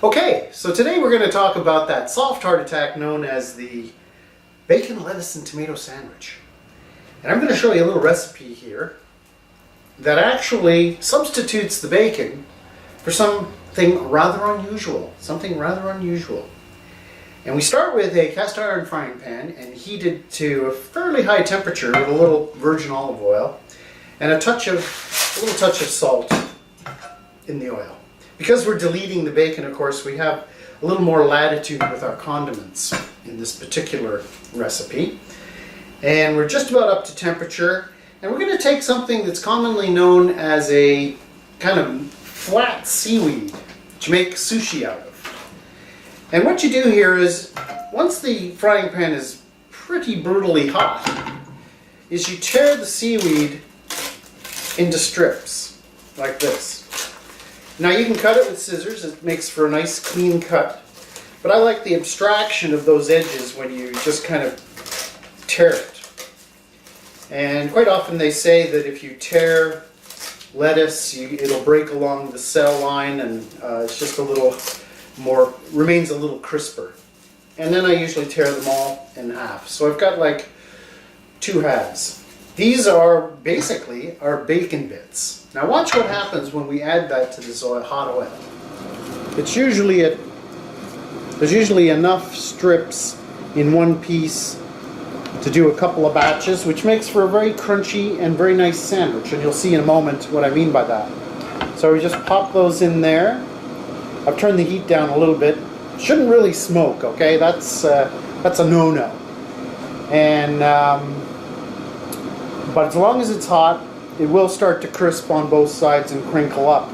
Okay, so today we're going to talk about that soft heart attack known as the bacon, lettuce, and tomato sandwich. And I'm going to show you a little recipe here that actually substitutes the bacon for something rather unusual. And we start with a cast iron frying pan and heat it to a fairly high temperature with a little virgin olive oil and a little touch of salt in the oil. Because we're deleting the bacon, of course, we have a little more latitude with our condiments in this particular recipe. And we're just about up to temperature. And we're going to take something that's commonly known as a kind of flat seaweed, which you make sushi out of. And what you do here is, once the frying pan is pretty brutally hot, is you tear the seaweed into strips, like this. Now you can cut it with scissors, it makes for a nice clean cut, but I like the abstraction of those edges when you just kind of tear it. And quite often they say that if you tear lettuce, it'll break along the cell line and it's just a little more, remains a little crisper. And then I usually tear them all in half. So I've got like 2 halves. These are basically our bacon bits. Now watch what happens when we add that to this hot oil. There's usually enough strips in one piece to do a couple of batches, which makes for a very crunchy and very nice sandwich. And you'll see in a moment what I mean by that. So we just pop those in there. I've turned the heat down a little bit. Shouldn't really smoke, okay? That's a no-no. And but as long as it's hot, it will start to crisp on both sides and crinkle up.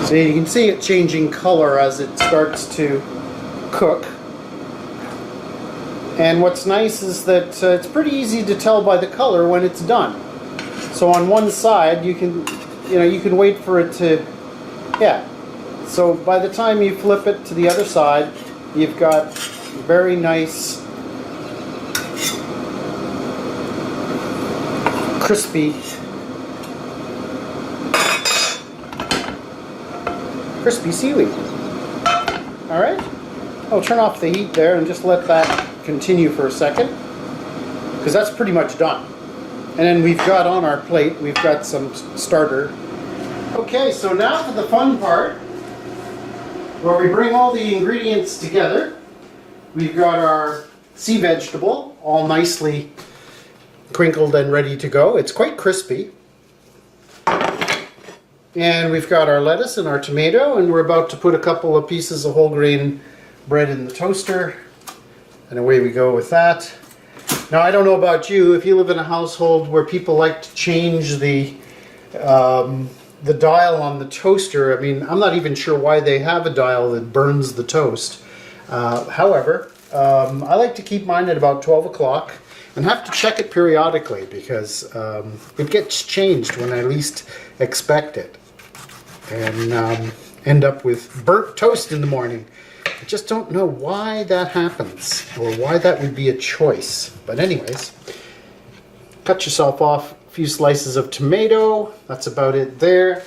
So you can see it changing color as it starts to cook. And what's nice is that it's pretty easy to tell by the color when it's done. So on one side, you can wait for it to, So by the time you flip it to the other side, you've got very nice, crispy seaweed. All right, I'll turn off the heat there and just let that continue for a second, because that's pretty much done. And then we've got on our plate, we've got some starter. Okay, so now for the fun part, where we bring all the ingredients together. We've got our sea vegetable all nicely crinkled and ready to go. It's quite crispy. And we've got our lettuce and our tomato, and we're about to put a couple of pieces of whole grain bread in the toaster. And away we go with that. Now I don't know about you, if you live in a household where people like to change the dial on the toaster, I mean, I'm not even sure why they have a dial that burns the toast. However, I like to keep mine at about 12 o'clock and have to check it periodically because it gets changed when I least expect it. And end up with burnt toast in the morning. I just don't know why that happens or why that would be a choice. But anyways, cut yourself off a few slices of tomato. That's about it there.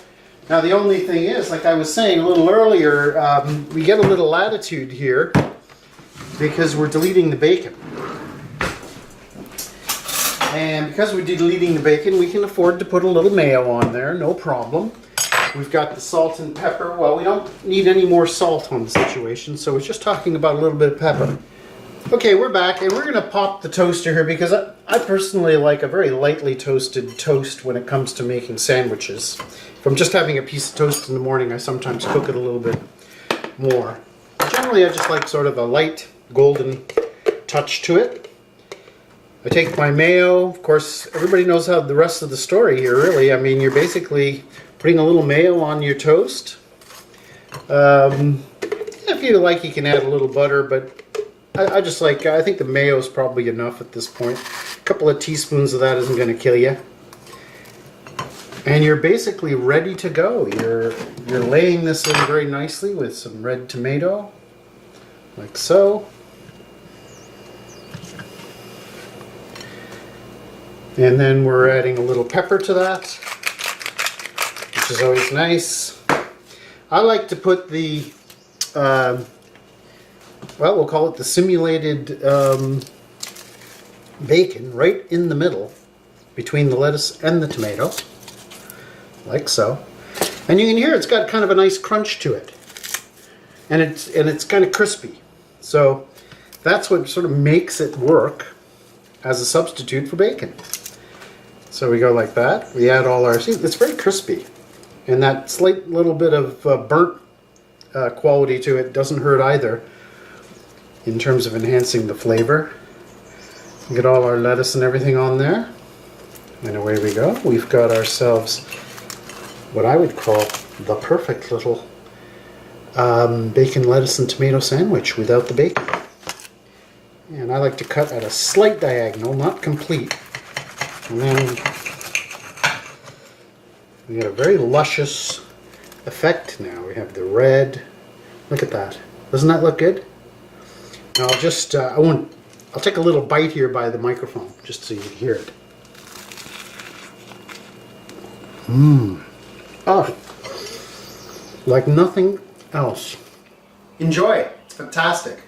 Now the only thing is, like I was saying a little earlier, we get a little latitude here because we're deleting the bacon. And because we're deleting the bacon, we can afford to put a little mayo on there, no problem. We've got the salt and pepper. Well, we don't need any more salt on the situation, so we're just talking about a little bit of pepper. Okay, we're back, and we're going to pop the toaster here because I personally like a very lightly toasted toast when it comes to making sandwiches. If I'm just having a piece of toast in the morning, I sometimes cook it a little bit more. Generally, I just like sort of a light golden touch to it. I take my mayo. Of course, everybody knows how the rest of the story here, really. I mean, you're basically putting a little mayo on your toast. If you like, you can add a little butter, but I think the mayo is probably enough at this point. A couple of teaspoons of that isn't going to kill you. And you're basically ready to go. You're laying this in very nicely with some red tomato, like so. And then we're adding a little pepper to that, which is always nice. I like to put the, well, we'll call it the simulated bacon right in the middle between the lettuce and the tomato, like so. And you can hear it's got kind of a nice crunch to it, and it's kind of crispy. So that's what sort of makes it work as a substitute for bacon. So we go like that. We add all our, see, it's very crispy, and that slight little bit of burnt quality to it doesn't hurt either in terms of enhancing the flavor. Get all our lettuce and everything on there, and away we go. We've got ourselves what I would call the perfect little bacon, lettuce, and tomato sandwich without the bacon. And I like to cut at a slight diagonal, not complete. And then we get a very luscious effect now. We have the red. Look at that. Doesn't that look good? Now I'll just, I'll take a little bite here by the microphone, just so you can hear it. Mmm. Oh, like nothing else. Enjoy. It's fantastic.